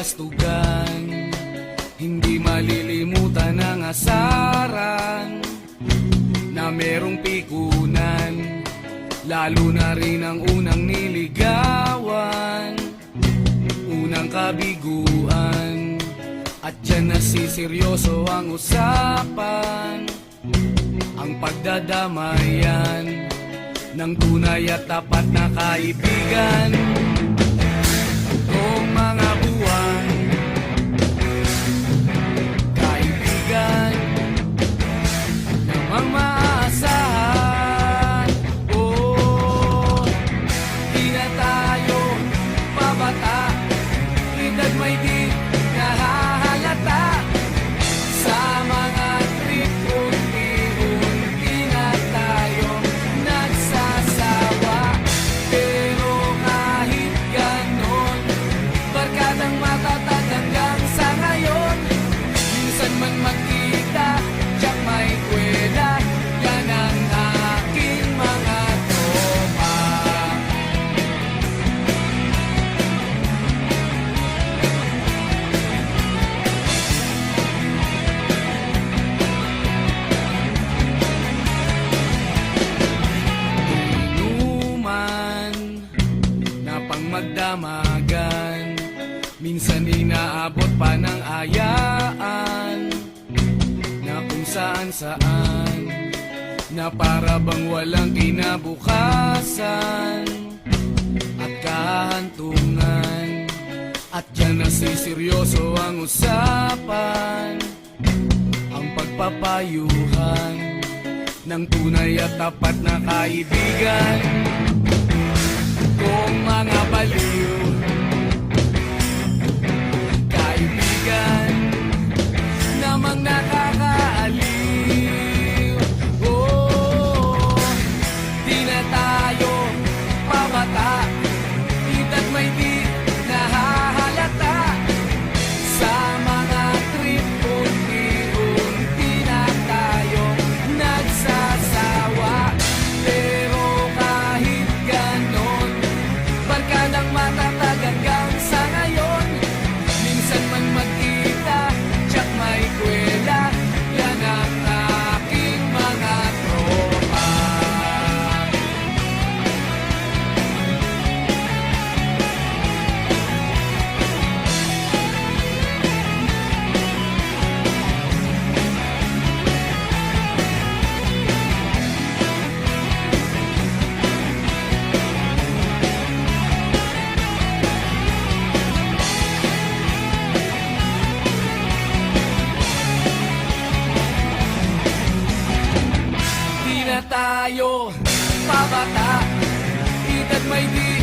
kastugan, hindi malilimutan ang asaran na merong pikunan, lalo na rin ang unang niligawan, unang kabiguan. At dyan nasiseryoso ang usapan, ang pagdadamayan ng tunay at tapat na kaibigan. Kung mga buwan, kaibigan namang maaasahan. Oh, di na tayo pabata, edad may di nahahalata. Sa mga trip unti-unti na tayo nagsasawa. Pero kahit ganon, barkadang matatag hanggang sa ngayon. Minsan man magkita, tiyak may kwela, yan ang aking mga tropa. Inuman na pang magdamagan, minsan inaabot pa ng ayaan, na kung saan-saan, na para bang walang kinabukasan at kahantungan. At dyan nasiseryoso ang usapan, ang pagpapayuhan ng tunay at tapat na kaibigan. Kung mga baliw, kaibigan namang nakakaaliw. Oh, di na tayo pabata, edad may di nahahalata. Sa mga trip unti-unti na tayo nagsasawa. Pero kahit ganon, barkadang matatag hanggang sa ngayon. Minsan man magkita, tiyak may kwela, yan ang aking mga tropa. Di na tayo pabata, edad may di